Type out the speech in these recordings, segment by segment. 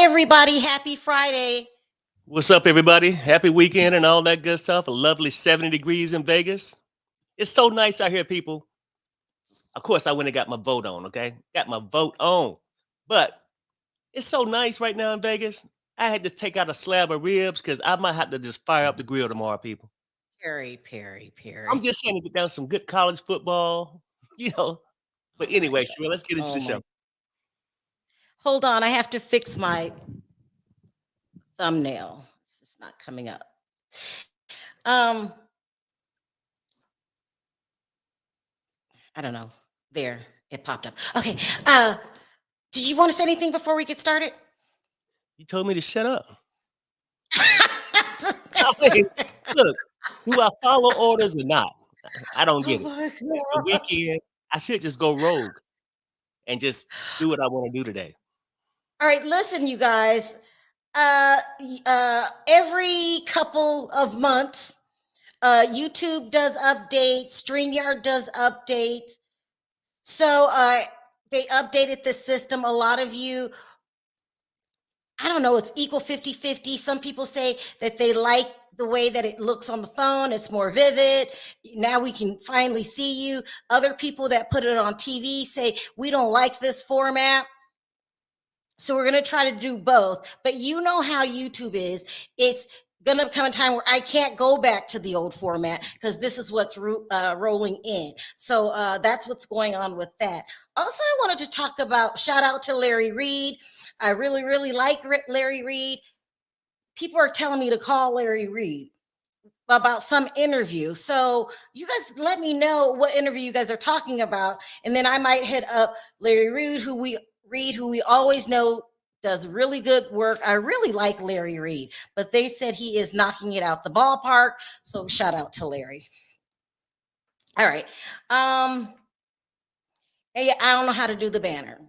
everybody. Happy Friday. What's up, everybody? Happy weekend and all that good stuff. A lovely 70 degrees in Vegas. It's so nice out here, people. Of course, I went and got my vote on, okay? Got my vote on. But it's so nice right now in Vegas. I had to take out a slab of ribs because I might have to just fire up the grill tomorrow, people. Perry. I'm just trying to get down some good college football, you know. But anyway, Sharrell, let's get into Oh the my. show. Hold on. I have to fix my thumbnail. It's not coming up. I don't know. There. It popped up. Okay. Did you want to say anything before we get started? You told me to shut up. I mean, look, do I follow orders or not? I don't get it. It's the weekend. I should just go rogue and just do what I want to do today. All right, listen, you guys. Every couple of months, YouTube does updates, StreamYard does updates. So they updated the system. A lot of you, I don't know, it's equal 50-50. Some people say that they like the way that it looks on the phone. It's more vivid. Now we can finally see you. Other people that put it on TV say, we don't like this format. So we're going to try to do both. But you know how YouTube is. It's going to come a time where I can't go back to the old format because this is what's rolling in. So that's what's going on with that. Also, I wanted to talk about, shout out to Larry Reed. I really, really like Larry Reed. People are telling me to call Larry Reed about some interview. So you guys let me know what interview you guys are talking about. And then I might hit up Larry Reed, who we always know does really good work. I really like Larry Reed, but they said he is knocking it out the ballpark. So shout out to Larry. All right. Hey, I don't know how to do the banner.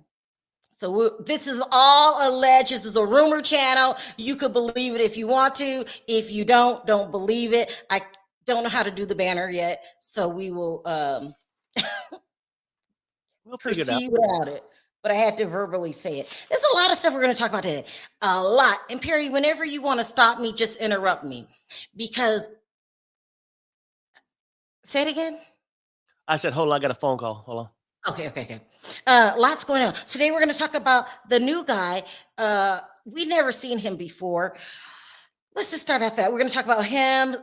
So this is all alleged. This is a rumor channel. You could believe it if you want to. If you don't believe it. I don't know how to do the banner yet. So we will We'll figure it out. proceed without it. But I had to verbally say it. There's a lot of stuff we're going to talk about today. A lot. And Perry, whenever you want to stop me, just interrupt me. Because, say it again. I said, hold on, I got a phone call. Hold on. Okay. Lots going on. Today we're going to talk about the new guy. We've never seen him before. Let's just start at that. We're going to talk about him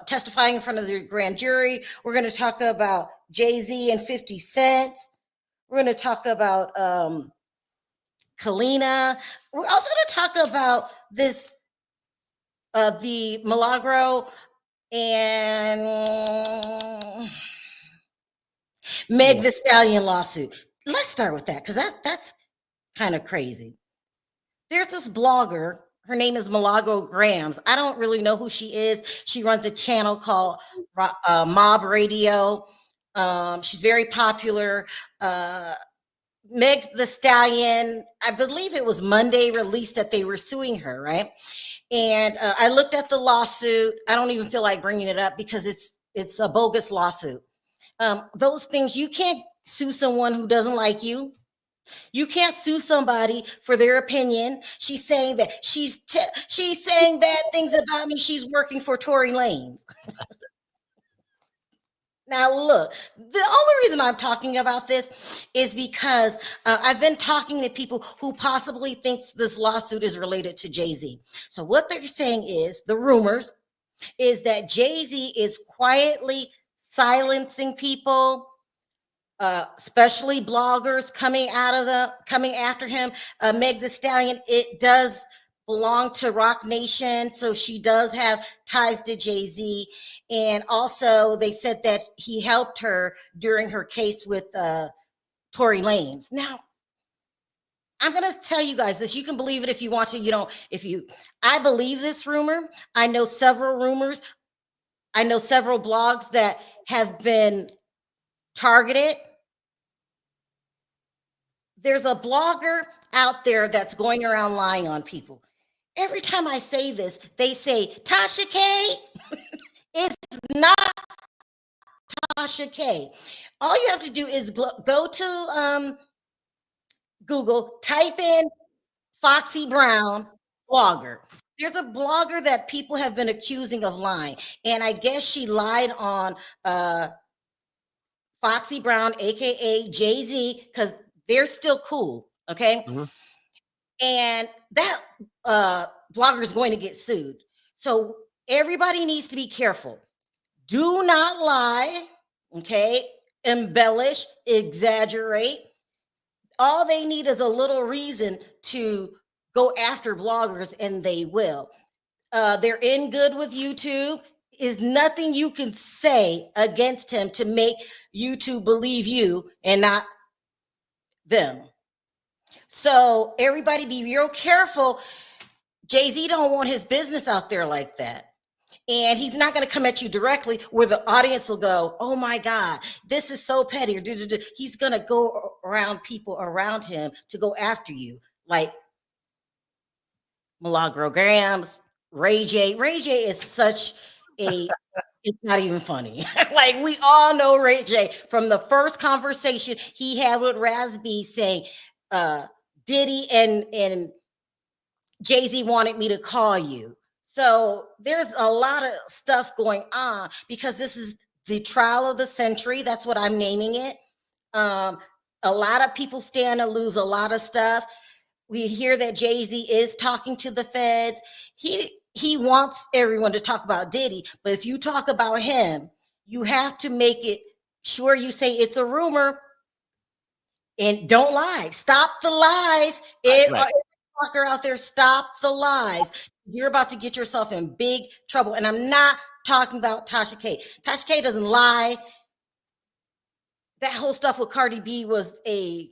testifying in front of the grand jury. We're going to talk about Jay-Z and 50 Cent. We're going to talk about Kalina. We're also going to talk about this, the Milagro and Meg the Stallion lawsuit. Let's start with that because that's kind of crazy. There's this blogger. Her name is Milagro Grams. I don't really know who she is. She runs a channel called Mob Radio. She's very popular. Meg the Stallion, I believe it was Monday released that they were suing her, right? And I looked at the lawsuit. I don't even feel like bringing it up because it's a bogus lawsuit. Those things, you can't sue someone who doesn't like you. You can't sue somebody for their opinion. She's saying that she's saying bad things about me. She's working for Tory Lanez. Now, look, the only reason I'm talking about this is because I've been talking to people who possibly thinks this lawsuit is related to Jay-Z. So what they're saying is, the rumors is that Jay-Z is quietly silencing people, especially bloggers coming after him. Meg the Stallion, it does belong to Rock Nation, so she does have ties to Jay-Z. And also they said that he helped her during her case with Tory Lanez. Now, I'm going to tell you guys this. You can believe it if you want to. You don't. I believe this rumor. I know several rumors. I know several blogs that have been targeted. There's a blogger out there that's going around lying on people. Every time I say this, they say, Tasha K. It's not Tasha K. All you have to do is go to Google, type in Foxy Brown, blogger. There's a blogger that people have been accusing of lying, and I guess she lied on Foxy Brown, aka Jay-Z, because they're still cool. Okay. Mhm. And that blogger is going to get sued. So everybody needs to be careful. Do not lie. Okay. Embellish, exaggerate. All they need is a little reason to go after bloggers, and they will. They're in good with YouTube. Is nothing you can say against him to make YouTube believe you and not them. So everybody be real careful. Jay-Z don't want his business out there like that. And he's not going to come at you directly where the audience will go, oh my God, this is so petty. Or he's going to go around people around him to go after you. Like Milagro Grams, Ray J. Ray J is such a, it's not even funny. Like we all know Ray J from the first conversation he had with Raz B saying, Diddy and Jay-Z wanted me to call you. So there's a lot of stuff going on because this is the trial of the century. That's what I'm naming it. A lot of people stand to lose a lot of stuff. We hear that Jay-Z is talking to the feds. He wants everyone to talk about Diddy, but if you talk about him, you have to make it sure you say it's a rumor and don't lie. Stop the lies. Right. Talker out there, stop the lies. You're about to get yourself in big trouble. And I'm not talking about Tasha K. Tasha K doesn't lie. That whole stuff with Cardi B was I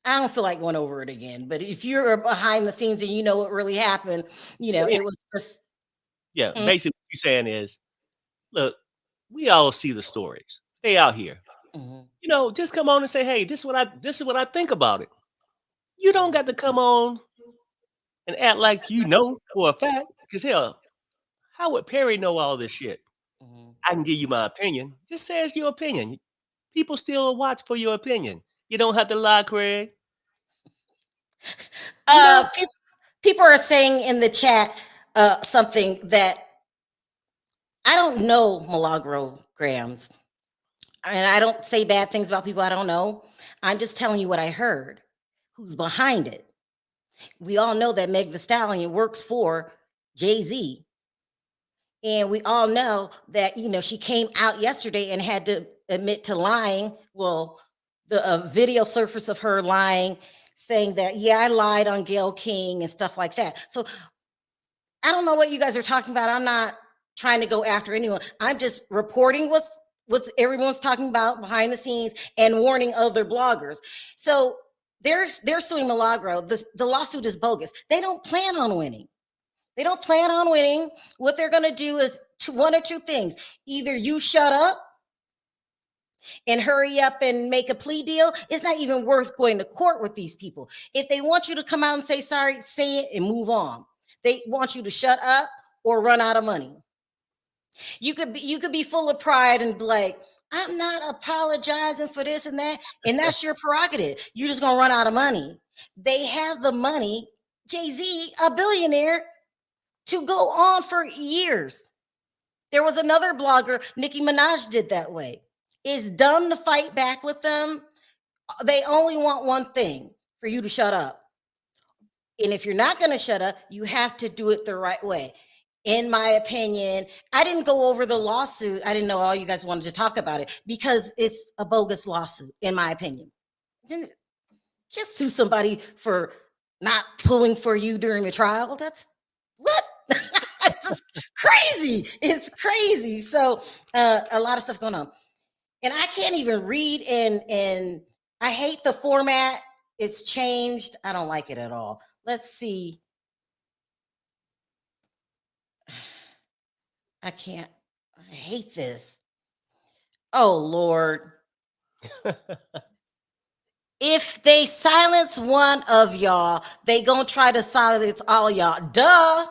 don't feel like going over it again. But if you're behind the scenes and you know what really happened, it was just. Yeah, basically what you're saying is, look, we all see the stories. They out here. Mm-hmm. Just come on and say, hey, this is what I think about it. You don't got to come on and act like you know for a fact. Because hell, how would Perry know all this shit? Mm-hmm. I can give you my opinion. Just say it's your opinion. People still watch for your opinion. You don't have to lie, Craig. People are saying in the chat something that I don't know Milagro Grams. And I don't say bad things about people I don't know. I'm just telling you what I heard. Who's behind it? We all know that Meg the Stallion works for Jay-Z. And we all know that, she came out yesterday and had to admit to lying. Well, the video surfaced of her lying, saying that, yeah, I lied on Gayle King and stuff like that. So I don't know what you guys are talking about. I'm not trying to go after anyone. I'm just reporting what everyone's talking about behind the scenes and warning other bloggers. So they're suing Milagro. The lawsuit is bogus. They don't plan on winning. They don't plan on winning. What they're going to do is one or two things. Either you shut up and hurry up and make a plea deal. It's not even worth going to court with these people. If they want you to come out and say sorry, say it and move on. They want you to shut up or run out of money. You could be full of pride and be like, I'm not apologizing for this and that. And that's your prerogative. You're just going to run out of money. They have the money. Jay-Z, a billionaire, to go on for years. There was another blogger, Nicki Minaj, did that way. It's dumb to fight back with them. They only want one thing, for you to shut up. And if you're not going to shut up, you have to do it the right way. In my opinion, I didn't go over the lawsuit. I didn't know all you guys wanted to talk about it because it's a bogus lawsuit, in my opinion. Just sue somebody for not pulling for you during the trial. That's what? It's just crazy. It's crazy. So a lot of stuff going on. And I can't even read and I hate the format. It's changed. I don't like it at all. Let's see. I can't. I hate this. Oh, Lord. If they silence one of y'all, they gonna try to silence all y'all. Duh. Yep.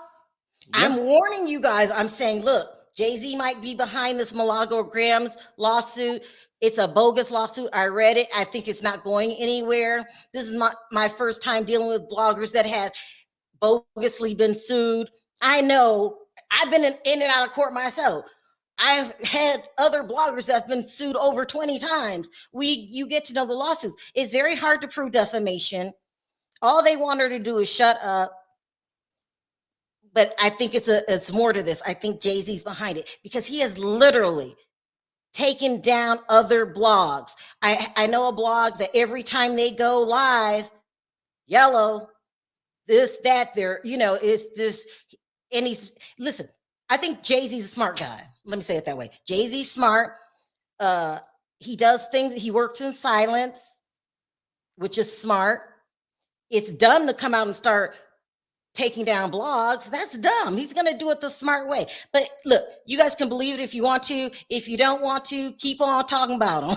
I'm warning you guys. I'm saying, look, Jay-Z might be behind this Milagro Grams lawsuit. It's a bogus lawsuit. I read it. I think it's not going anywhere. This is my first time dealing with bloggers that have bogusly been sued. I know I've been in and out of court myself. I've had other bloggers that have been sued over 20 times. You get to know the lawsuits. It's very hard to prove defamation. All they want her to do is shut up. But I think it's more to this. I think Jay-Z's behind it because he has literally taken down other blogs. I know a blog that every time they go live, yellow, this, that, there, it's this, and listen, I think Jay-Z's a smart guy. Let me say it that way. Jay-Z's smart. He does things, he works in silence, which is smart. It's dumb to come out and start taking down blogs. That's dumb. He's going to do it the smart way. But look, you guys can believe it if you want to. If you don't want to, keep on talking about him.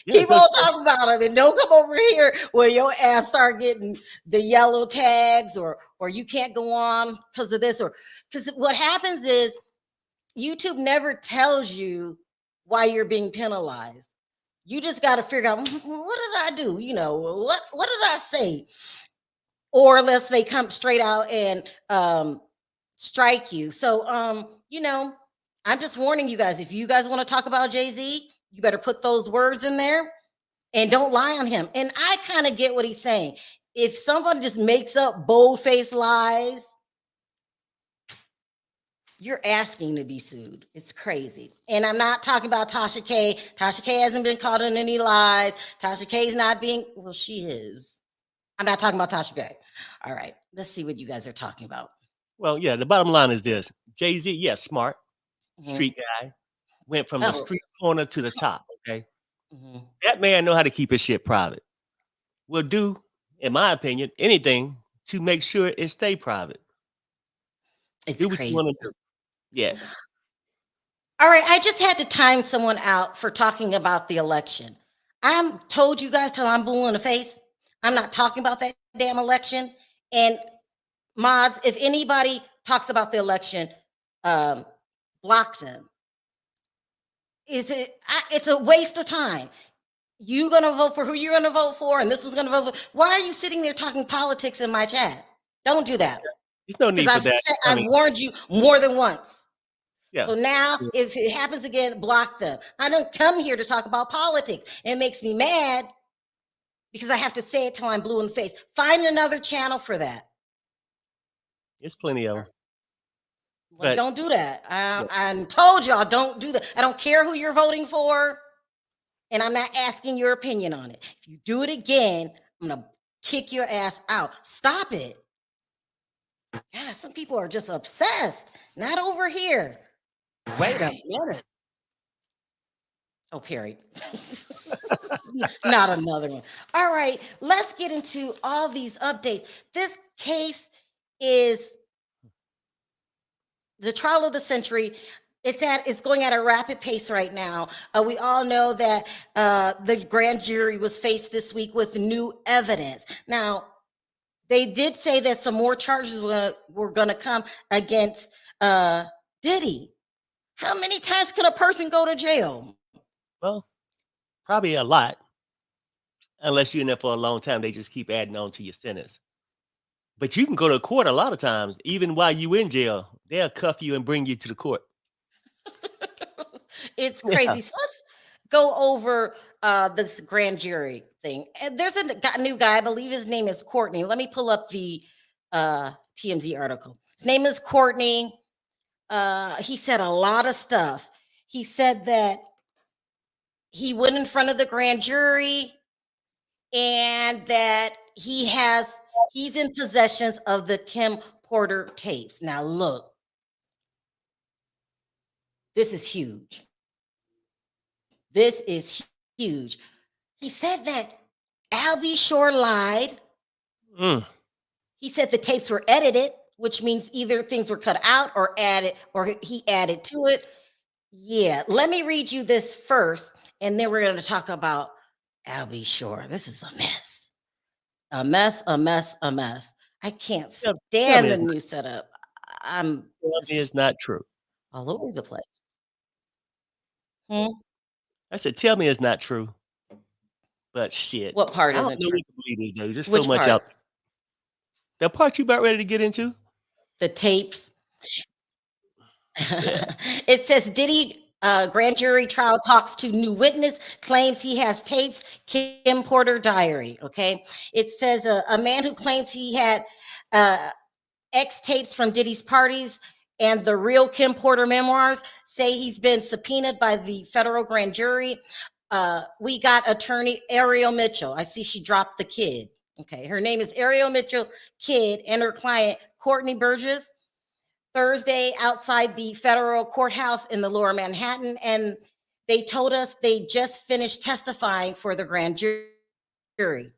Keep on talking about him, and don't come over here where your ass start getting the yellow tags or you can't go on because of this, or because what happens is YouTube never tells you why you're being penalized. You just got to figure out, what did I do? What did I say? Or unless they come straight out and strike you. So, I'm just warning you guys, if you guys want to talk about Jay-Z, you better put those words in there and don't lie on him. And I kind of get what he's saying. If someone just makes up bold-faced lies, you're asking to be sued. It's crazy. And I'm not talking about Tasha K. Tasha K hasn't been caught in any lies. Tasha K is not being, well, she is. I'm not talking about Tasha K. All right, let's see what you guys are talking about. Well, yeah, the bottom line is this. Jay-Z, yeah, smart, street guy, went from the street corner to the top, okay? That man know how to keep his shit private. Will do, in my opinion, anything to make sure it stay private. It's do what crazy. you want to do. Yeah. All right, I just had to time someone out for talking about the election. I'm told you guys till I'm blue in the face. I'm not talking about that damn election. And mods, if anybody talks about the election, block them. It's a waste of time. You're gonna vote for who you're gonna vote for, and this was gonna vote for. Why are you sitting there talking politics in my chat? Don't do that. There's no need for that. I've warned you more than once. Yeah. So now, if it happens again, block them. I don't come here to talk about politics. It makes me mad because I have to say it till I'm blue in the face. Find another channel for that. There's plenty of them. But don't do that. I told y'all, don't do that. I don't care who you're voting for, and I'm not asking your opinion on it. If you do it again, I'm going to kick your ass out. Stop it. Yeah, some people are just obsessed. Not over here. Wait a minute. Oh, Perry. Not another one. All right, let's get into all these updates. This case is the trial of the century. It's going at a rapid pace right now. We all know that the grand jury was faced this week with new evidence. Now, they did say that some more charges were going to come against Diddy. How many times can a person go to jail? Well, probably a lot. Unless you're in there for a long time, they just keep adding on to your sentence. But you can go to court a lot of times, even while you in jail. They'll cuff you and bring you to the court. It's crazy. Yeah. So let's go over this grand jury thing. And there's a new guy, I believe his name is Courtney. Let me pull up the TMZ article. His name is Courtney. He said a lot of stuff. He said that he went in front of the grand jury and that he's in possession of the Kim Porter tapes. Now look, this is huge. This is huge. He said that Albie Shore lied. He said the tapes were edited, which means either things were cut out or added, or he added to it. Yeah, let me read you this first, and then we're going to talk about Albie Shore. This is a mess. A mess, a mess, a mess. I can't stand the new setup. I'm Tell me it's just not true. all over the place. Hmm? I said, tell me it's not true. But shit, What part I don't isn't know true? what to believe these days. There's so Which much out. part? The part you about ready to get into? The tapes. Yeah. It says Diddy grand jury trial talks to new witness, claims he has tapes, Kim Porter diary. Okay. It says a man who claims he had X tapes from Diddy's parties and the real Kim Porter memoirs say he's been subpoenaed by the federal grand jury. We got attorney Ariel Mitchell. I see she dropped the kid. Okay. Her name is Ariel Mitchell Kidd and her client, Courtney Burgess. Thursday outside the federal courthouse in the lower Manhattan. And they told us they just finished testifying for the grand jury.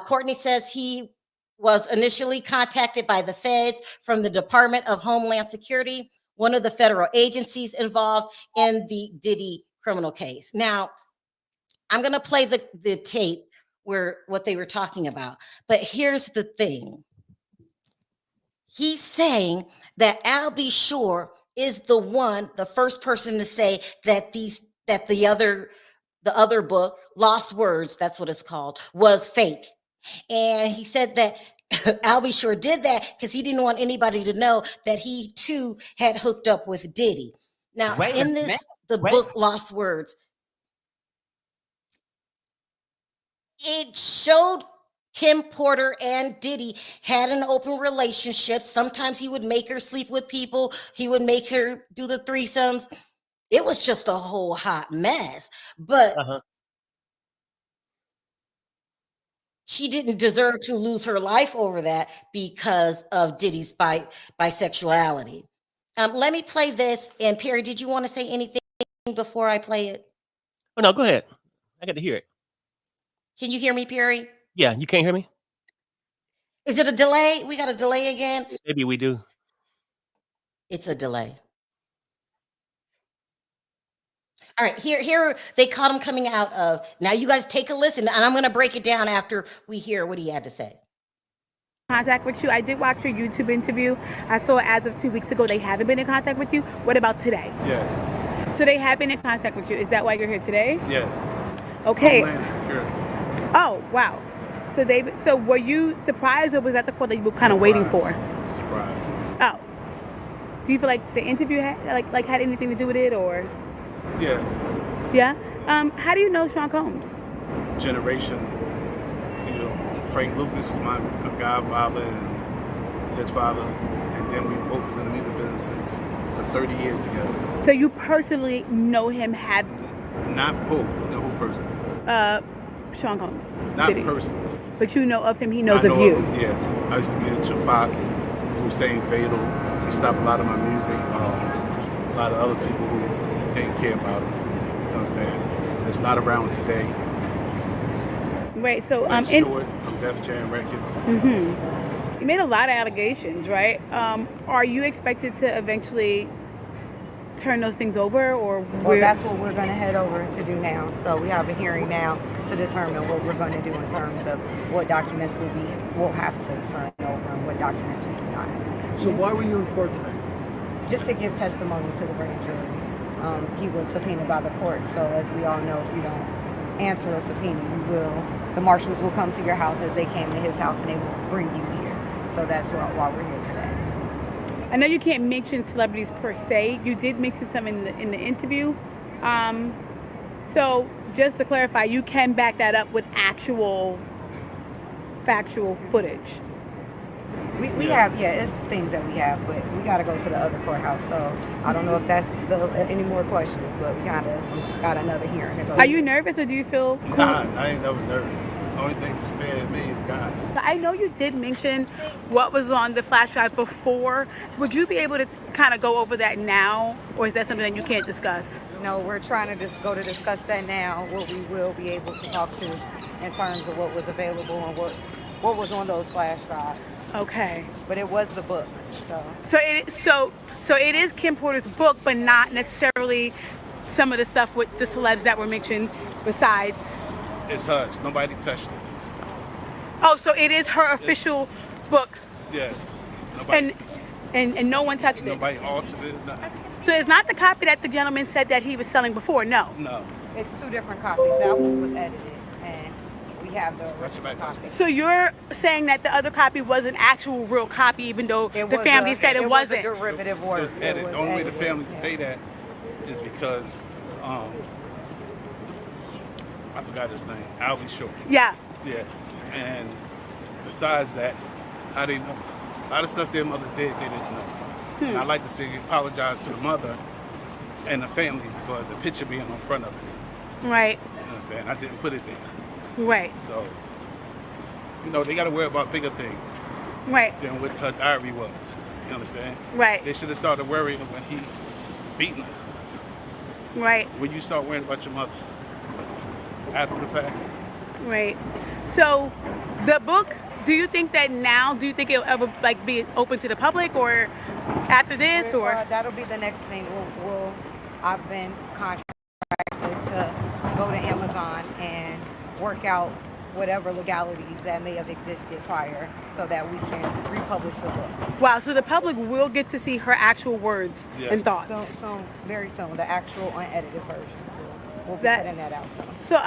Courtney says he was initially contacted by the feds from the Department of Homeland Security, one of the federal agencies involved in the Diddy criminal case. Now, I'm going to play the tape where what they were talking about. But here's the thing. He's saying that Al B. Shore is the first person to say that the other book, Lost Words, that's what it's called, was fake. And he said that Al B. Shore did that because he didn't want anybody to know that he too had hooked up with Diddy. Now, in the book Lost Words, it showed Kim Porter and Diddy had an open relationship. Sometimes he would make her sleep with people. He would make her do the threesomes. It was just a whole hot mess. But she didn't deserve to lose her life over that because of Diddy's bisexuality. Let me play this. And Perry, did you want to say anything before I play it? Oh, no, go ahead. I got to hear it. Can you hear me, Perry? Yeah, you can't hear me? Is it a delay? We got a delay again? Maybe we do. It's a delay. All right, here they caught him coming out of. Now you guys take a listen, and I'm going to break it down after we hear what he had to say. Contact with you. I did watch your YouTube interview. I saw as of 2 weeks ago they haven't been in contact with you. What about today? Yes. So they have been in contact with you. Is that why you're here today? Yes. Okay. Homeland Security. Oh, wow. So were you surprised, or was that the call that you were kind of waiting for? Surprise. Oh. Do you feel like the interview had had anything to do with it, or? Yes. Yeah. How do you know Sean Combs? Generation. You know, Frank Lucas was my godfather and his father, and then we both was in the music business for 30 years together. So you personally know him? Not who? No, who personally? Sean Combs. Not Diddy. Personally. But you know of him. He knows I know of you. him, yeah. I used to be in Tupac, Hussein Fatal. He stopped a lot of my music. A lot of other people who didn't care about him. You understand? It's not around today. Right. So Like Stewart from Def Jam Records. Mm-hmm. You made a lot of allegations, right? Are you expected to eventually turn those things over, or? Well, that's what we're going to head over to do now. So we have a hearing now to determine what we're going to do in terms of what documents we'll have to turn over and what documents we do not. So why were you in court today? Just to give testimony to the grand jury. He was subpoenaed by the court. So as we all know, if you don't answer a subpoena, the marshals will come to your house as they came to his house, and they will bring you here. So that's why we're here today. I know you can't mention celebrities per se. You did mention some in the interview. So just to clarify, you can back that up with actual factual footage. We have, it's things that we have, but we got to go to the other courthouse. So I don't know if that's any more questions, but we got another hearing to go. Are you nervous, or do you feel cool? God, I ain't never nervous. The only thing that's fair to me is God. I know you did mention what was on the flash drive before. Would you be able to kind of go over that now, or is that something that you can't discuss? No, we're trying to go to discuss that now, what we will be able to talk to in terms of what was available and what was on those flash drives. Okay. But it was the book, so. So it is Kim Porter's book, but not necessarily some of the stuff with the celebs that were mentioned besides. It's hers. Nobody touched it. Oh, so it is her official book. Yes. Nobody. And no one touched it. Nobody altered it. Nothing. So it's not the copy that the gentleman said that he was selling before. No. No. It's two different copies. That one was edited, and we have the original copy. So you're saying that the other copy was an actual real copy, even though the was family a- said it was wasn't. a derivative It work. was edited. The only way the edited, family yeah. say that is because I forgot his name. Albie Short. Yeah. Yeah. And besides that, how they know? A lot of stuff their mother did, they didn't know. And I like to say apologize to the mother and the family for the picture being on front of it. Right. You understand? I didn't put it there. Right. So, they got to worry about bigger things Right. than what her diary was. You understand? Right. They should have started worrying when he was beating her. Right. When you start worrying about your mother after the fact. Right. So the book, do you think it'll ever be open to the public or after this or? That'll be the next thing. I've been contracted to go to Amazon and work out whatever legalities that may have existed prior so that we can republish the book. Wow, so the public will get to see her actual words Yes. and thoughts. So very soon, the actual unedited version. We'll be putting that out soon. So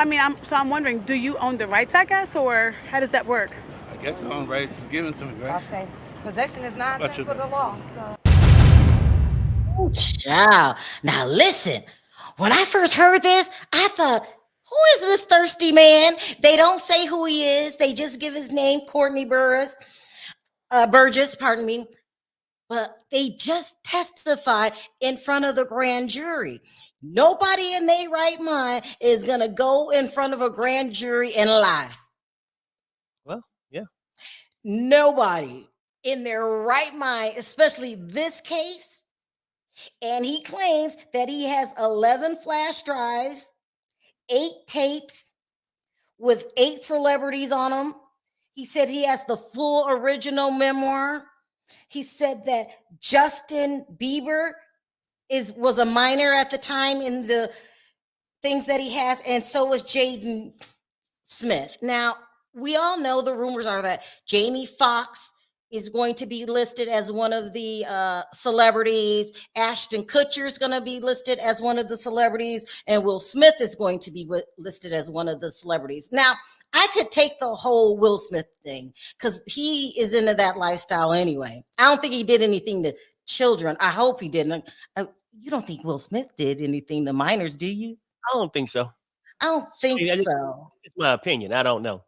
I'm wondering, do you own the rights, I guess, or how does that work? I guess the own rights was given to me, I'll right? say possession is not But for you- the law. So. Ooh, child. Now listen, when I first heard this, I thought, who is this thirsty man? They don't say who he is. They just give his name, Courtney Burris, Burgess, pardon me. But they just testified in front of the grand jury. Nobody in their right mind is going to go in front of a grand jury and lie. Well, yeah. Nobody in their right mind, especially this case. And he claims that he has 11 flash drives, 8 tapes with 8 celebrities on them. He said he has the full original memoir. He said that Justin Bieber was a minor at the time in the things that he has, and so was Jaden Smith. Now, we all know the rumors are that Jamie Foxx is going to be listed as one of the celebrities. Ashton Kutcher is going to be listed as one of the celebrities, and Will Smith is going to be listed as one of the celebrities. Now, I could take the whole Will Smith thing because he is into that lifestyle anyway. I don't think he did anything to children. I hope he didn't. You don't think Will Smith did anything to minors, do you? I don't think so. I don't think Yeah, so. It's my opinion. I don't know.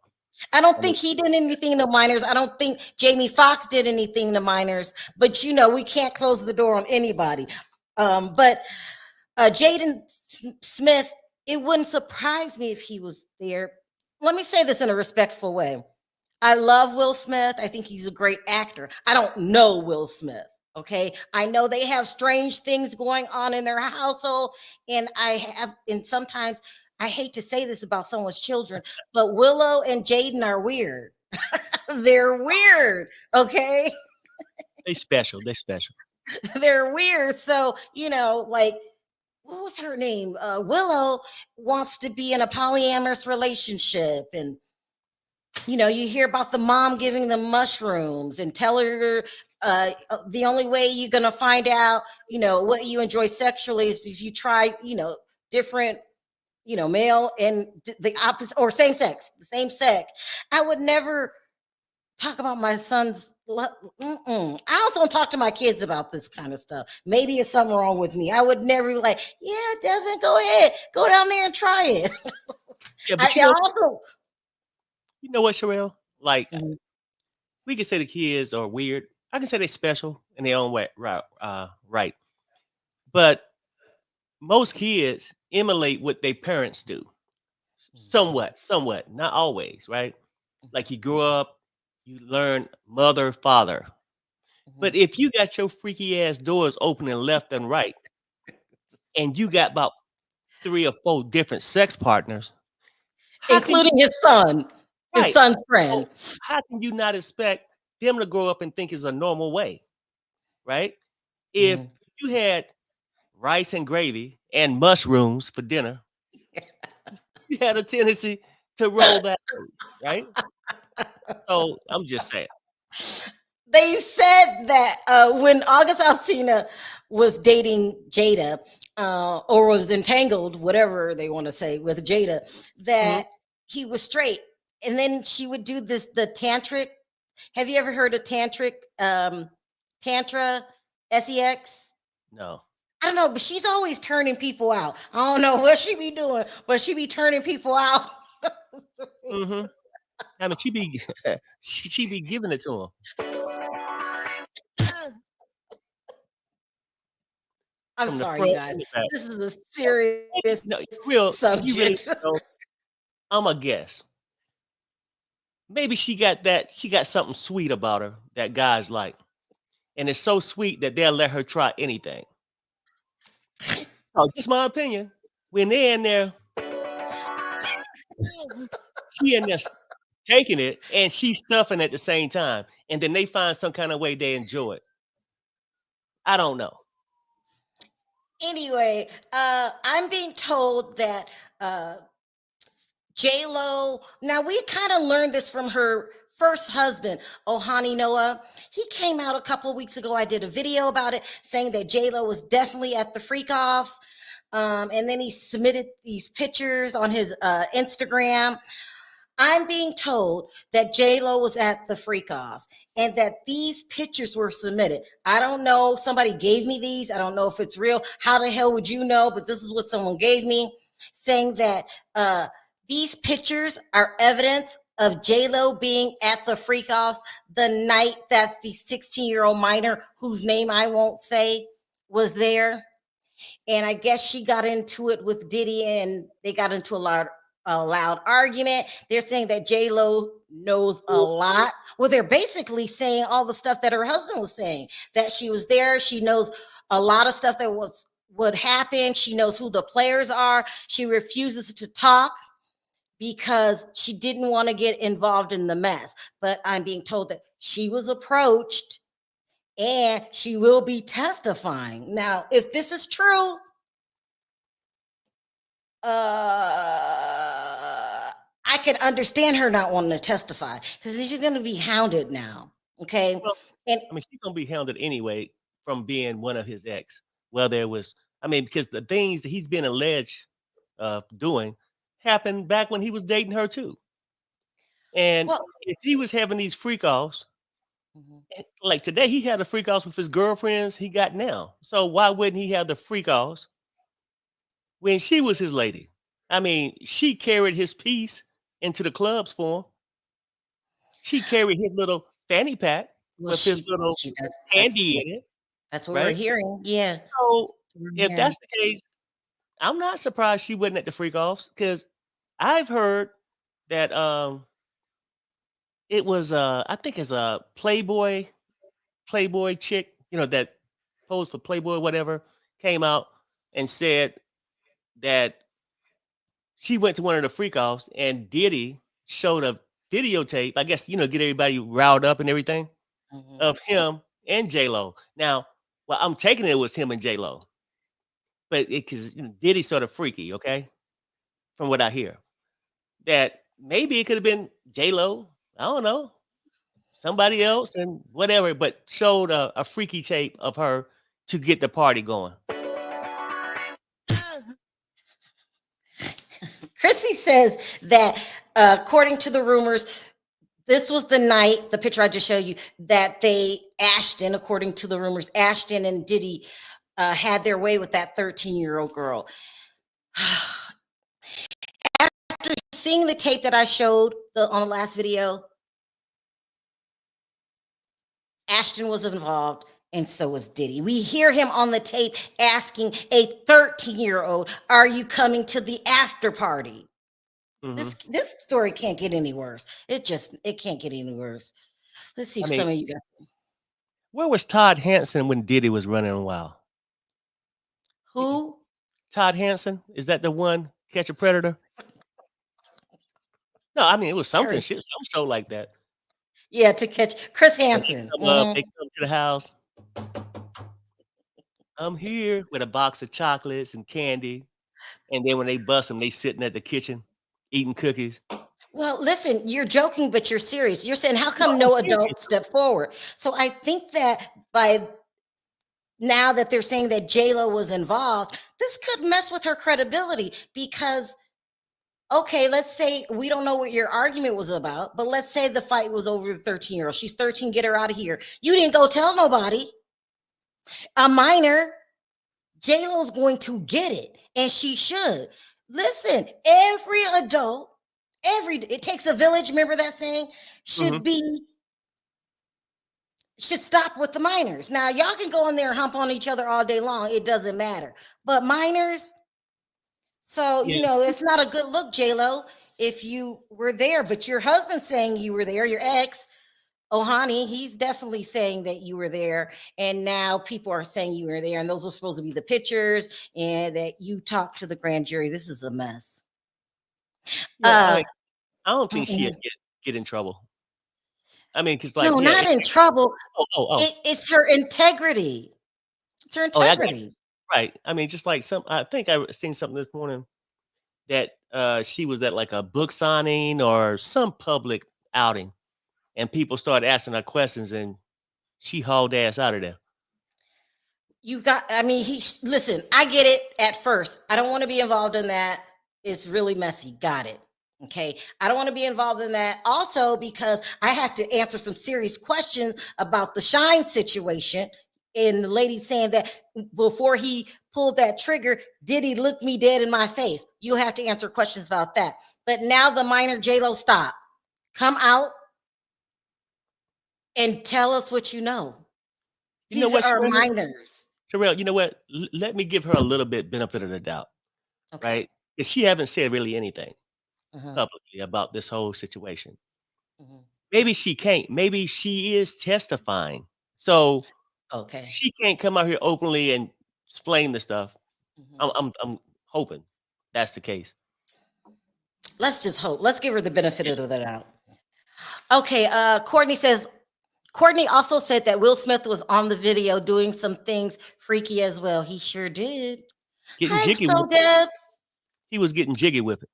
I don't think he did anything to minors. I don't think Jamie Foxx did anything to minors. But we can't close the door on anybody. But Jaden Smith, it wouldn't surprise me if he was there. Let me say this in a respectful way. I love Will Smith. I think he's a great actor. I don't know Will Smith. Okay. I know they have strange things going on in their household. And sometimes I hate to say this about someone's children, but Willow and Jaden are weird. They're weird. Okay. They special. They special. They're weird. So, what was her name? Willow wants to be in a polyamorous relationship. And, you hear about the mom giving them mushrooms and tell her the only way you're going to find out, what you enjoy sexually is if you try, different, male and the opposite or the same sex. I would never talk about my son's. I also don't talk to my kids about this kind of stuff. Maybe it's something wrong with me. I would never be like, yeah, Devin, go ahead, go down there and try it. Yeah, but you know what, Sharrell? Like, we can say the kids are weird. I can say they're special in their own way, right. But most kids emulate what their parents do. Somewhat, not always, right? Like you grow up, you learn mother, father. But if you got your freaky ass doors opening left and right, and you got about 3 or 4 different sex partners, including his son, his son's friend. So how can you not expect them to grow up and think it's a normal way, right? If you had rice and gravy and mushrooms for dinner, you had a tendency to roll that, right? So I'm just saying. They said that when August Alsina was dating Jada, or was entangled, whatever they want to say, with Jada, Mhm. that he was straight. And then she would do the tantric. Have you ever heard of tantric? Tantra, sex? No. I don't know, but she's always turning people out. I don't know what she be doing, but she be turning people out. Hmm. I mean, she be she be giving it to him. I'm From the sorry, you front guys. and the back. This is a serious No, for real, if you really subject. know, I'm a guess. Maybe she got something sweet about her that guys like. And it's so sweet that they'll let her try anything. Oh, just my opinion. When they're in there, she in there taking it and she's stuffing at the same time. And then they find some kind of way they enjoy it. I don't know. Anyway, I'm being told that J Lo. Now we kind of learned this from her first husband, Ohani Noah. He came out a couple of weeks ago. I did a video about it, saying that J Lo was definitely at the freak offs. And then he submitted these pictures on his Instagram. I'm being told that J Lo was at the freak offs and that these pictures were submitted. I don't know. Somebody gave me these. I don't know if it's real. How the hell would you know? But this is what someone gave me, saying that these pictures are evidence of J Lo being at the freak offs the night that the 16-year-old minor, whose name I won't say, was there. And I guess she got into it with Diddy, and they got into a loud argument. They're saying that J Lo knows a lot. Well, they're basically saying all the stuff that her husband was saying. That she was there. She knows a lot of stuff that would happen. She knows who the players are. She refuses to talk because she didn't want to get involved in the mess. But I'm being told that she was approached and she will be testifying. Now, if this is true, I can understand her not wanting to testify because she's going to be hounded now. Okay. Well, And I mean, she's gonna be hounded anyway from being one of his ex. Whether it was, I mean, because the things that he's been alleged of doing happened back when he was dating her too. And well, if he was having these freak offs, mhm. like today, he had the freak offs with his girlfriends he got now. So why wouldn't he have the freak offs when she was his lady? I mean, she carried his piece into the clubs for him. She carried his little fanny pack Well, with his little she does. candy in it, That's what we're right? hearing. Yeah. That's So what we're if hearing. that's the case, I'm not surprised she wasn't at the freak offs because I've heard that it was I think it's a Playboy chick, you know, that posed for Playboy, whatever, came out and said that she went to one of the freak offs and Diddy showed a videotape, I guess, you know, get everybody riled up and everything Mhm. of him and J Lo. Now, well, I'm taking it was him and J Lo, but it because you know, Diddy's sort of freaky, okay, from what I hear. That maybe it could have been J Lo. I don't know, somebody else and whatever, but showed a freaky tape of her to get the party going. Chrissy says that according to the rumors, this was the night, the picture I just showed you, that Ashton, according to the rumors, Ashton and Diddy had their way with that 13-year-old girl. After seeing the tape that I showed on the last video, Ashton was involved, and so was Diddy. We hear him on the tape asking a 13-year-old, "Are you coming to the after party?" Hmm. This story can't get any worse. It can't get any worse. Let's see I if mean, some of you guys. where was Todd Hanson when Diddy was running wild? Who? Todd Hanson, is that the one Catch a Predator? No, I mean it was something, Harry. shit, some show like that. Yeah, to catch Chris When Hansen. they come to the house. I'm here with a box of chocolates and candy, and then when they bust them, they sitting at the kitchen eating cookies. Well, listen, you're joking, but you're serious. You're saying, how No, come I'm no serious. adult stepped forward? So I think that by now that they're saying that J-Lo was involved, this could mess with her credibility because, okay, let's say we don't know what your argument was about, but let's say the fight was over the 13-year-old. She's 13, get her out of here. You didn't go tell nobody. A minor, J-Lo's going to get it, and she should. Listen, every adult, it takes a village, remember that saying? Mhm. Should stop with the minors. Now, y'all can go in there and hump on each other all day long. It doesn't matter. But minors, so, Yeah. it's not a good look, J-Lo, if you were there. But your husband's saying you were there, your ex, Ohani, he's definitely saying that you were there. And now people are saying you were there. And those are supposed to be the pictures and that you talked to the grand jury. This is a mess. Yeah, Uh, I don't think she'll mm-mm. get in trouble. I mean, because like, No, yeah, not in trouble. oh, It's her integrity. It's her I got you. integrity. Right. I mean, just like I think I seen something this morning that she was at like a book signing or some public outing, and people started asking her questions, and she hauled ass out of there. I mean, listen, I get it at first. I don't want to be involved in that. It's really messy. Got it. Okay. I don't want to be involved in that. Also, because I have to answer some serious questions about the Shine situation. And the lady saying that before he pulled that trigger, did he look me dead in my face? You have to answer questions about that. But now the minor J-Lo, stop. Come out and tell us what you know. You know These what, are Sharrell? minors. Sharrell, you know what? Let me give her a little bit benefit of the doubt, Okay. right? Because she haven't said really anything Uh-huh. publicly about this whole situation. Mhm. Maybe she can't. Maybe she is testifying, so Okay. she can't come out here openly and explain the stuff. Mhm. I'm hoping that's the case. Let's just hope. Let's give her the benefit Yeah. of the doubt. Okay. Courtney also said that Will Smith was on the video doing some things freaky as well. He sure did. Getting Hi, jiggy so with it. Deb. He was getting jiggy with it.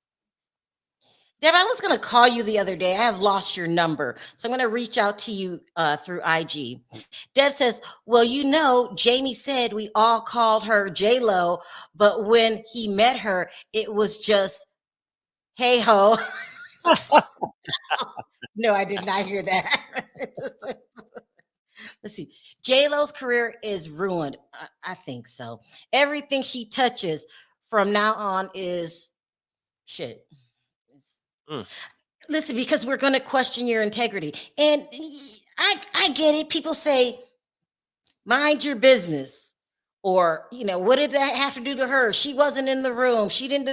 Deb, I was going to call you the other day. I have lost your number. So I'm going to reach out to you through IG. Deb says, well, Jamie said we all called her J-Lo, but when he met her, it was just, hey ho. No, I did not hear that. Let's see. J-Lo's career is ruined. I think so. Everything she touches from now on is shit. Mm. Listen, because we're going to question your integrity. And I get it. People say, mind your business. Or, what did that have to do to her? She wasn't in the room. She didn't.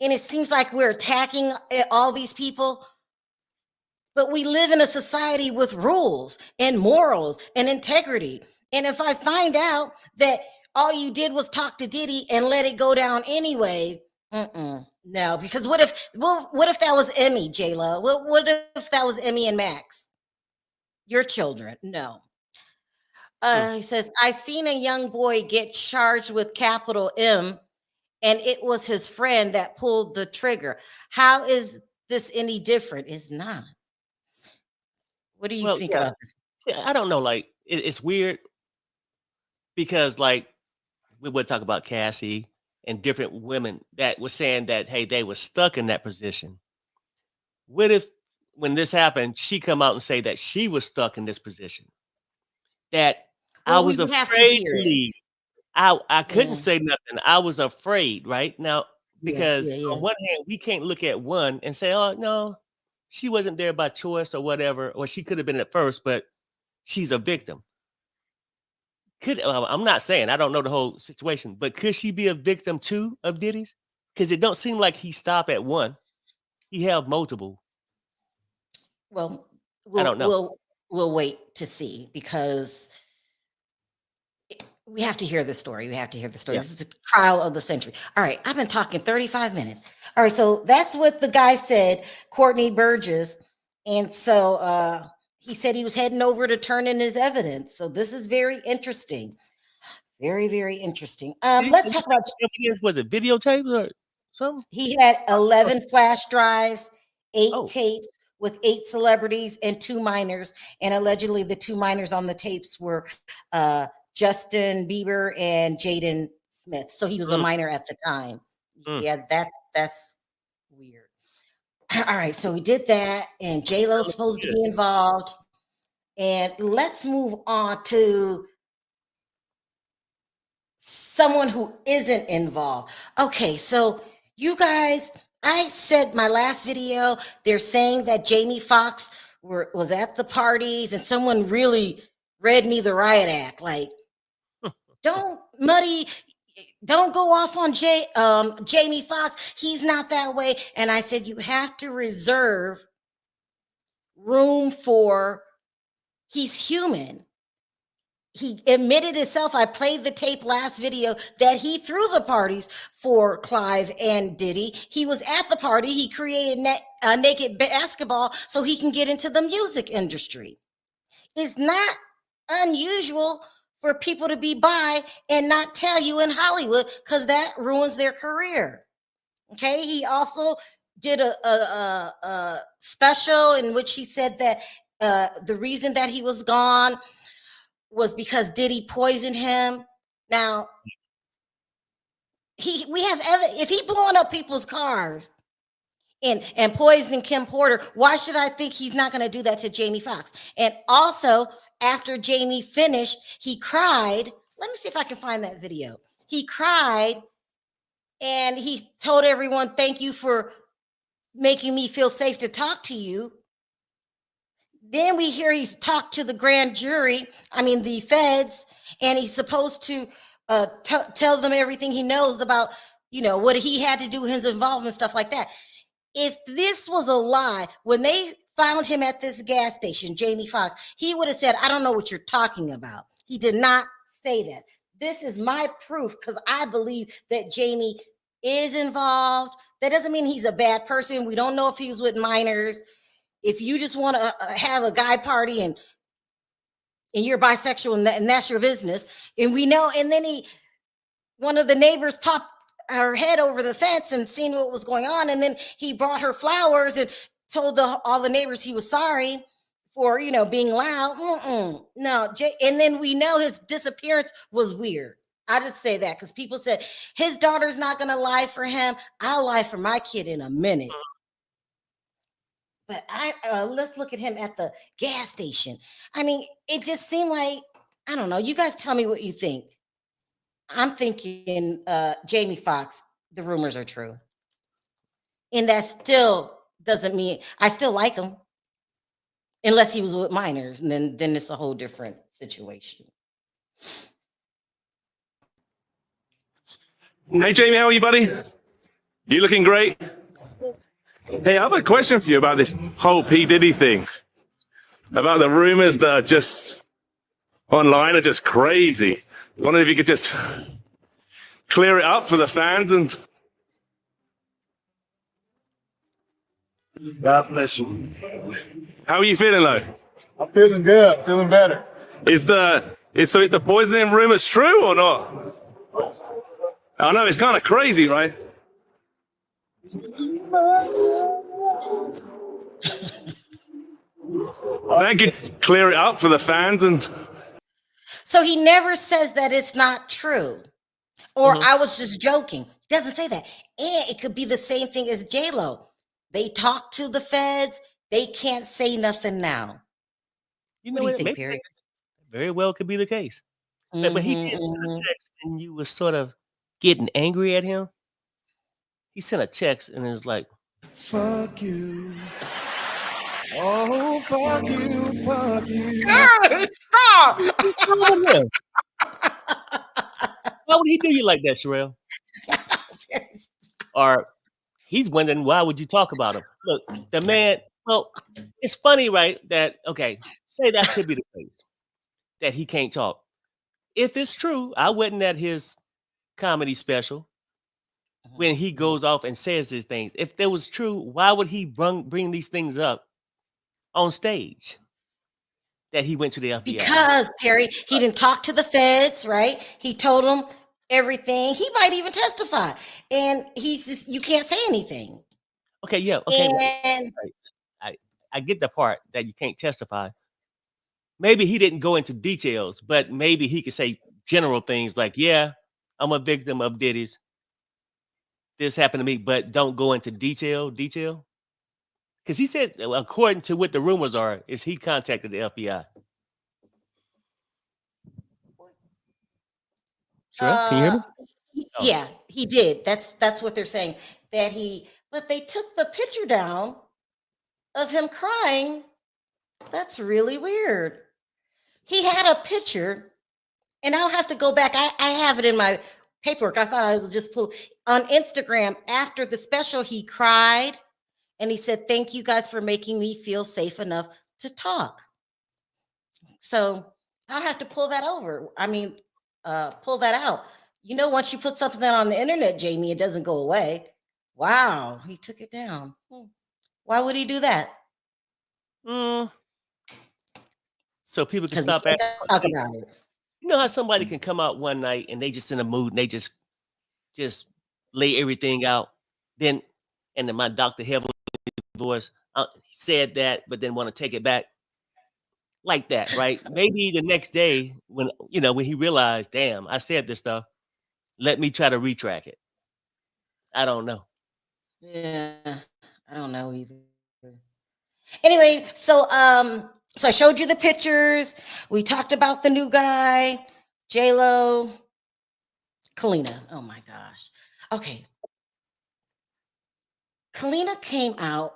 And it seems like we're attacking all these people. But we live in a society with rules and morals and integrity. And if I find out that all you did was talk to Diddy and let it go down anyway, no, because what if that was Emmy, J-Lo? What if that was Emmy and Max? Your children? No. He says, I seen a young boy get charged with capital M, and it was his friend that pulled the trigger. How is this any different? It's not. What do you Well, think yeah. about this? Yeah, I don't know. Like, it's weird because, like, we would talk about Cassie and different women that were saying that, hey, they were stuck in that position. What if, when this happened, she come out and say that she was stuck in this position? That I Well, we was would have to afraid hear to it. leave. I couldn't Yeah, say nothing. I was afraid, right? Now, yeah, because yeah, on yeah. one hand, we can't look at one and say, oh, no, she wasn't there by choice or whatever, or she could have been at first, but she's a victim. I'm not saying I don't know the whole situation, but could she be a victim too of Diddy's? Because it don't seem like he stopped at one. He held multiple. Well, I we'll don't know. we'll we'll wait to see because we have to hear this story. We have to hear the story. Yeah. This is the trial of the century. All right, I've been talking 35 minutes. All right, so that's what the guy said, Courtney Burgess. And so he said he was heading over to turn in his evidence. So this is very interesting. Very, very interesting. Did he say Let's talk about evidence? Was it videotape or Something? He had 11 flash drives, 8 Oh. tapes with 8 celebrities and 2 minors. And allegedly the 2 minors on the tapes were Justin Bieber and Jaden Smith. So he was a minor at the time. Yeah, that's weird. All right, so we did that, and J-Lo's supposed to be involved. And let's move on to someone who isn't involved. Okay, so you guys, I said my last video, they're saying that Jamie Foxx was at the parties, and someone really read me the riot act. Like, don't go off on Jamie Foxx. He's not that way. And I said, you have to reserve room for, he's human. He admitted himself, I played the tape last video, that he threw the parties for Clive and Diddy. He was at the party. He created naked basketball so he can get into the music industry. It's not unusual for people to be bi and not tell you in Hollywood, because that ruins their career. Okay, he also did a special in which he said that the reason that he was gone was because Diddy poisoned him. Now, we have evidence. If he blowing up people's cars and poisoning Kim Porter, why should I think he's not going to do that to Jamie Foxx? And also, after Jamie finished, he cried. Let me see if I can find that video. He cried and he told everyone, thank you for making me feel safe to talk to you. Then we hear he's talked to the grand jury, the feds, and he's supposed to tell them everything he knows about, what he had to do, his involvement, stuff like that. If this was a lie, when they found him at this gas station, Jamie Foxx, he would have said, I don't know what you're talking about. He did not say that. This is my proof, because I believe that Jamie is involved. That doesn't mean he's a bad person. We don't know if he was with minors. If you just want to have a guy party and you're bisexual and that's your business, and we know, and then one of the neighbors popped her head over the fence and seen what was going on, and then he brought her flowers and told all the neighbors he was sorry for, being loud. No, and then we know his disappearance was weird. I just say that because people said his daughter's not going to lie for him. I'll lie for my kid in a minute. But let's look at him at the gas station. It just seemed like, I don't know. You guys tell me what you think. I'm thinking Jamie Foxx, the rumors are true. And that still doesn't mean, I still like him. Unless he was with minors, and then it's a whole different situation. Hey, Jamie, how are you, buddy? You looking great? Hey, I have a question for you about this whole P Diddy thing. About the rumors that are just online are just crazy. I wonder if you could just clear it up for the fans and... God bless you. How are you feeling, though? I'm feeling good, feeling better. Is the poisoning rumors true or not? I know, it's kind of crazy, right? I could clear it up for the fans and... So he never says that it's not true. Or I was just joking. He doesn't say that. And it could be the same thing as J-Lo. They talk to the feds. They can't say nothing now. What do you think, Perry? Very well could be the case. But he did send a text and you were sort of getting angry at him. He sent a text and it was like, Fuck you. Oh, fuck you, fuck you. Stop! Why would he do you like that, Sharrell? Or he's wondering, why would you talk about him? Look, the man, well, it's funny, right? That, okay, say that could be the case, that he can't talk. If it's true, I wasn't at his comedy special when he goes off and says these things. If that was true, why would he bring these things up on stage? That he went to the FBI. Because, Perry, he didn't talk to the feds, right? He told them, everything. He might even testify, and he's just, you can't say anything. Okay, yeah, okay. And I get the part that you can't testify. Maybe he didn't go into details, but maybe he could say general things like, "Yeah, I'm a victim of Diddy's. This happened to me," but don't go into detail. Because he said, according to what the rumors are, is he contacted the FBI. Sharrell, can you hear me? Oh. yeah, he did. That's what they're saying. But they took the picture down of him crying. That's really weird. He had a picture, and I'll have to go back. I have it in my paperwork. I thought I was just pull on Instagram after the special. He cried and he said, "Thank you guys for making me feel safe enough to talk." So I'll have to pull that over. Pull that out. You know, once you put something on the internet, Jamie, it doesn't go away. Wow, he took it down. Why would he do that? So people can 'Cause we stop can't asking. talk about it. You know how somebody can come out one night and they just in a mood and they just lay everything out. Then my Dr. Heavenly voice said that, but then want to take it back like that, right? Maybe the next day when he realized, damn, I said this stuff. Let me try to retrack it. I don't know. Yeah, I don't know either. Anyway, so I showed you the pictures. We talked about the new guy, J-Lo, Kalina. Oh my gosh. Okay. Kalina came out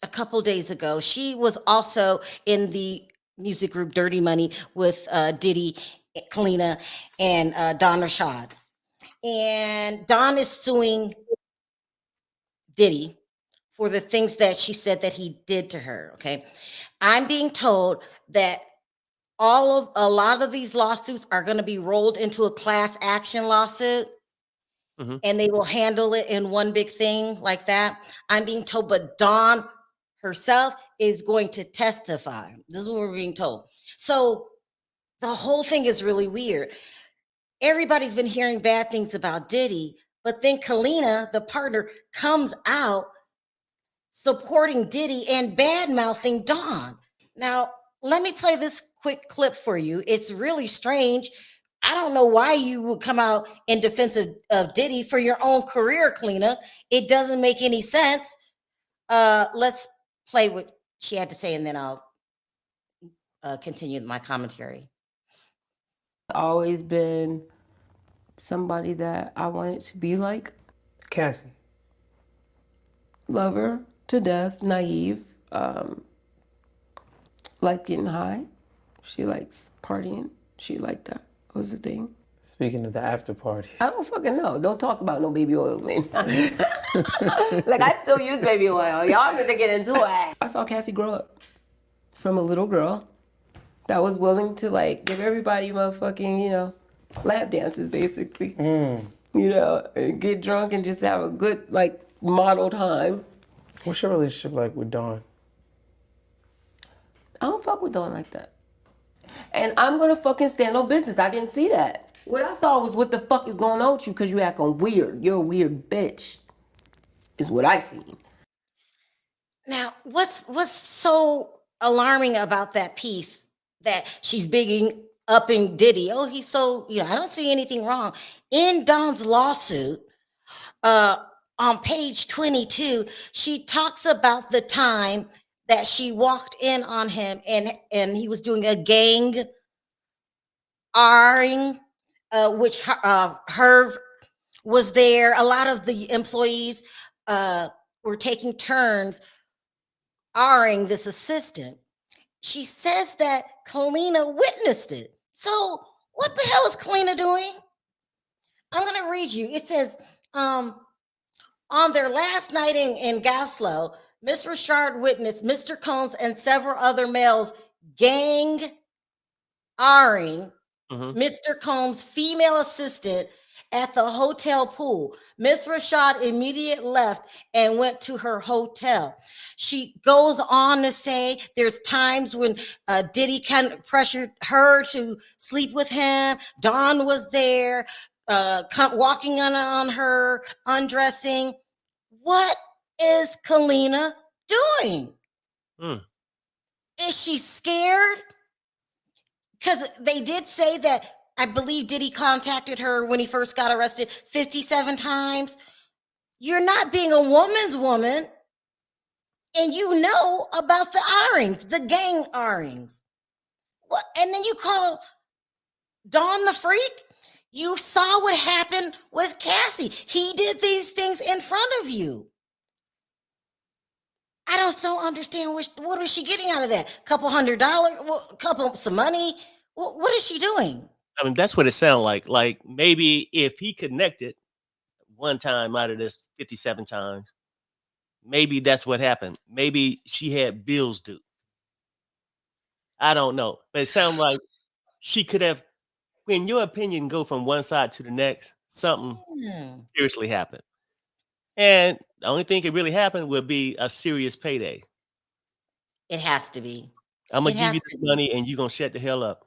a couple days ago. She was also in the music group Dirty Money with Diddy, Kalina, and Don Rashad. And Don is suing Diddy for the things that she said that he did to her. Okay. I'm being told that a lot of these lawsuits are going to be rolled into a class action lawsuit. Mm-hmm. And they will handle it in one big thing like that. I'm being told, but Dawn herself is going to testify. This is what we're being told. So the whole thing is really weird. Everybody's been hearing bad things about Diddy, but then Kalina, the partner, comes out supporting Diddy and bad-mouthing Dawn. Now, let me play this quick clip for you. It's really strange. I don't know why you would come out in defense of Diddy for your own career, Kalina. It doesn't make any sense. Let's play what she had to say, and then I'll continue my commentary. Always been somebody that I wanted to be like. Cassie. Love her to death, naive, like getting high. She likes partying. She liked that. Was the thing. Speaking of the after party. I don't fucking know. Don't talk about no baby oil, man. Like, I still use baby oil. Y'all need to get into it. I saw Cassie grow up from a little girl that was willing to, like, give everybody motherfucking, lap dances, basically. And get drunk and just have a good, like, model time. What's your relationship like with Dawn? I don't fuck with Dawn like that. And I'm gonna fucking stand on business. I didn't see that. What I saw was what the fuck is going on with you because you acting weird. You're a weird bitch, is what I see. Now, what's so alarming about that piece that she's bigging upping Diddy? Oh, he's so, I don't see anything wrong. In Dawn's lawsuit, on page 22, she talks about the time that she walked in on him and he was doing a gang R-ing, which Herb was there. A lot of the employees were taking turns R-ing this assistant. She says that Kalina witnessed it. So what the hell is Kalina doing? I'm going to read you. It says, on their last night in Gaslow, Miss Richard witnessed Mr. Combs and several other males gang R-ing Mr. Combs' female assistant at the hotel pool. Miss Rashad immediately left and went to her hotel. She goes on to say there's times when Diddy kind of pressured her to sleep with him. Dawn was there. walking on her, undressing. What is Kalina doing? Hmm. Is she scared? Because they did say that, I believe Diddy contacted her when he first got arrested 57 times. You're not being a woman's woman, and you know about the R-ings, the gang R-ings. What? And then you call Dawn the freak? You saw what happened with Cassie. He did these things in front of you. I don't so understand what is she getting out of that? Couple $100, some money. What is she doing? I mean, that's what it sounded like. Like maybe if he connected one time out of this 57 times, maybe that's what happened. Maybe she had bills due. I don't know. But it sounds like she could have, when your opinion go from one side to the next, something seriously happened. And the only thing could really happen would be a serious payday. It has to be. I'm It gonna give has you to the be. money and you're gonna shut the hell up.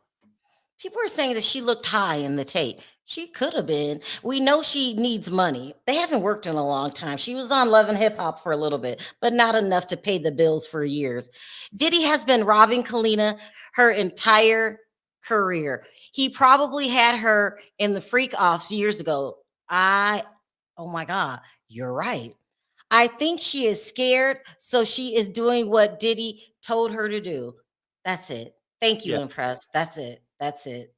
People are saying that she looked high in the tape. She could have been. We know she needs money. They haven't worked in a long time. She was on Love and Hip Hop for a little bit, but not enough to pay the bills for years. Diddy has been robbing Kalina her entire career. He probably had her in the freak offs years ago. Oh my God, you're right. I think she is scared, so she is doing what Diddy told her to do. That's it. Thank you, Yeah. Impress. That's it. That's it.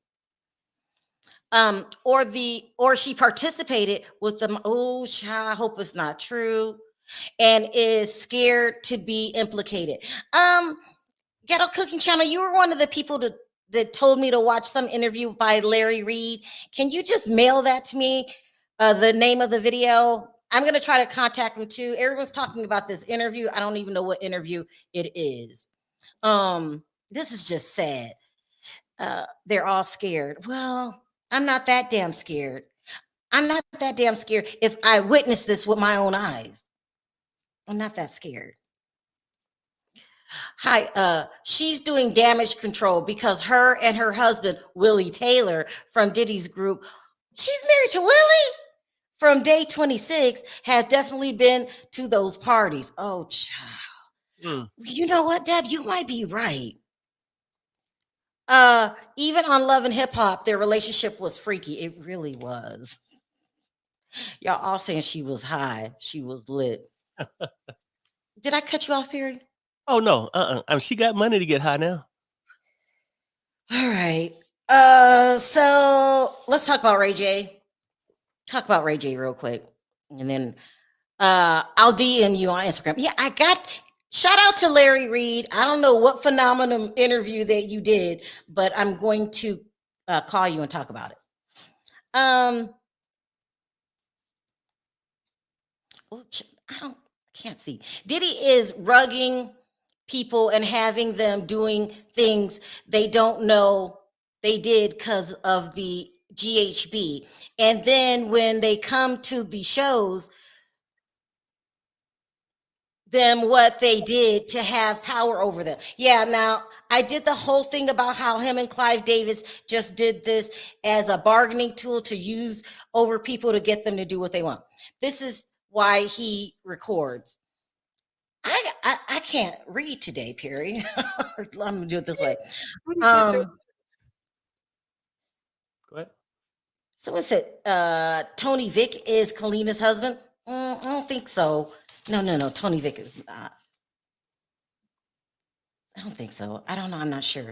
Or she participated with them. Oh, I hope it's not true, and is scared to be implicated. Ghetto Cooking Channel, you were one of the people that told me to watch some interview by Larry Reed. Can you just mail that to me? The name of the video. I'm gonna try to contact him too. Everyone's talking about this interview. I don't even know what interview it is. This is just sad. They're all scared. Well, I'm not that damn scared. I'm not that damn scared if I witnessed this with my own eyes. I'm not that scared. Hi, she's doing damage control because her and her husband, Willie Taylor from Diddy's group, she's married to Willie from day 26, have definitely been to those parties. Oh, child. You know what, Deb? You might be right. Even on Love and Hip Hop, their relationship was freaky. It really was. Y'all all saying she was high. She was lit. Did I cut you off, Perry? Oh no, I mean, she got money to get high now. All right. So let's talk about Ray J. Talk about Ray J real quick. And then I'll DM you on Instagram. Yeah, I got shout out to Larry Reed. I don't know what phenomenal interview that you did, but I'm going to call you and talk about it. I can't see. Diddy is rugging people and having them doing things they don't know they did because of the GHB. And then when they come to the shows, them what they did to have power over them. Yeah, now I did the whole thing about how him and Clive Davis just did this as a bargaining tool to use over people to get them to do what they want. This is why he records. I can't read today, Perry. I'm gonna do it this way. Go ahead. So what's it? Tony Vick is Kalina's husband? I don't think so. No. Tony Vick is not. I don't think so. I don't know. I'm not sure.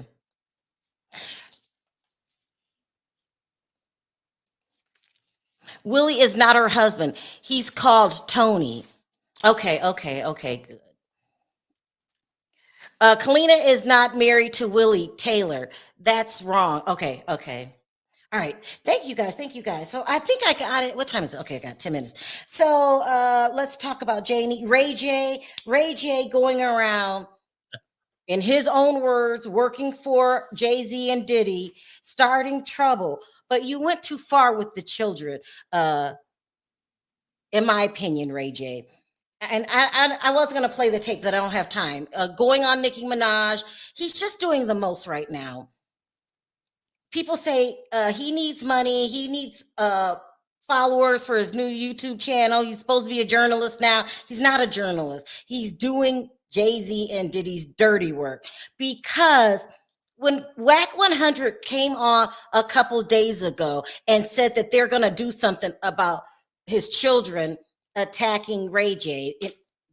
Willie is not her husband. He's called Tony. Okay, good. Kalina is not married to Willie Taylor. That's wrong. Okay. All right. Thank you guys. So I think I got it. What time is it? Okay, I got 10 minutes. So let's talk about Ray J going around, in his own words, working for Jay-Z and Diddy, starting trouble. But you went too far with the children, in my opinion, Ray J. And I wasn't going to play the tape that I don't have time. Going on Nicki Minaj. He's just doing the most right now. people say he needs money. He needs followers for his new YouTube channel. He's supposed to be a journalist now. He's not a journalist. He's doing Jay-Z and Diddy's dirty work, because when Whack 100 came on a couple days ago and said that they're going to do something about his children attacking Ray J,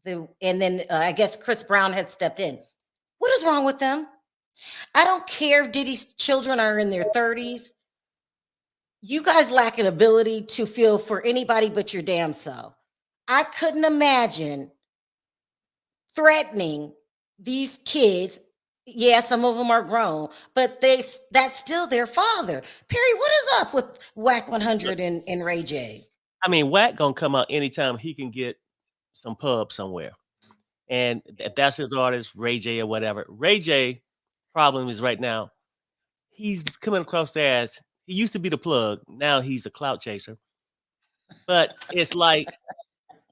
and then I guess Chris Brown had stepped in. What is wrong with them? I don't care if Diddy's children are in their 30s. You guys lack an ability to feel for anybody but your damn self. I couldn't imagine threatening these kids. Yeah, some of them are grown, but that's still their father. Perry, what is up with Whack 100 and Ray J? I mean, Whack gonna come out anytime he can get some pub somewhere. And if that's his artist, Ray J or whatever. Ray J problem is right now, he's coming across the ass. He used to be the plug. Now he's a clout chaser. But it's like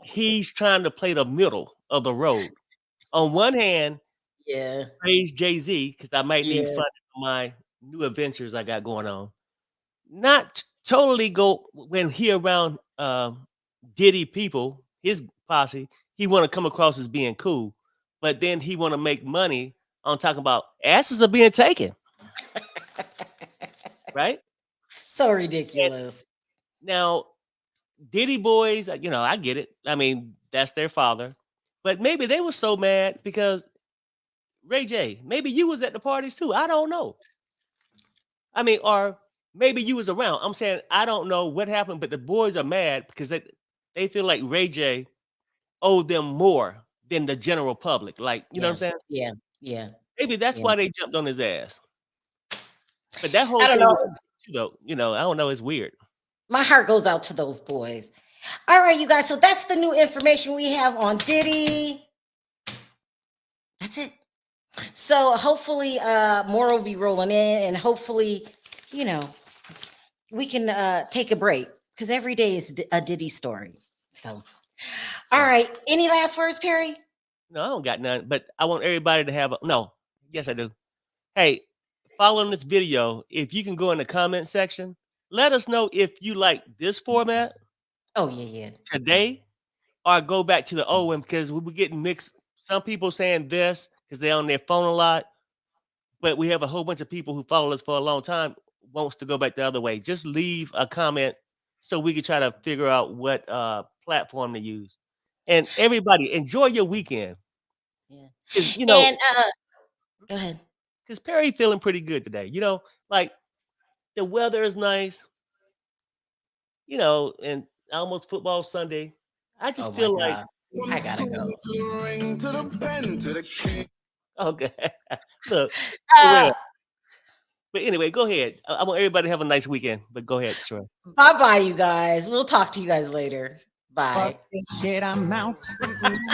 he's trying to play the middle of the road. On one hand, Yeah, praise Jay-Z, because I might need Yeah. funding for my new adventures I got going on. Not totally go when he around Diddy people, his posse, he want to come across as being cool, but then he want to make money on talking about asses are being taken. Right? so ridiculous. Now, Diddy boys, you know, I get it. I mean, that's their father. But maybe they were so mad because Ray J, maybe you was at the parties too. I don't know. I mean, or maybe you was around. I'm saying I don't know what happened, but the boys are mad because they feel like Ray J owed them more than the general public. Like, you know what I'm saying? Yeah, yeah. Maybe that's Yeah. why they jumped on his ass. But that whole I don't thing, know. though, you know, I don't know. It's weird. My heart goes out to those boys. All right, you guys. So that's the new information we have on Diddy. That's it. So hopefully more will be rolling in, and hopefully, you know, we can take a break, because every day is a Diddy story. So, all right. Any last words, Perry? No, I don't got none. But I want everybody to have no. Yes, I do. Hey, following this video, if you can go in the comment section, let us know if you like this format Oh, yeah. today, or go back to the old one, because we were getting mixed. Some people saying this because they're on their phone a lot, but we have a whole bunch of people who follow us for a long time wants to go back the other way. Just leave a comment so we can try to figure out what platform to use. And everybody, enjoy your weekend. Yeah. Because, you know, And go ahead. because Perry feeling pretty good today. You know, like the weather is nice, you know, and almost football Sunday. I just feel like, I gotta go. okay, look, for Uh, real. But anyway, go ahead. I want everybody to have a nice weekend, but go ahead, Troy. bye-bye, you guys. We'll talk to you guys later. Bye. Shit, I'm out.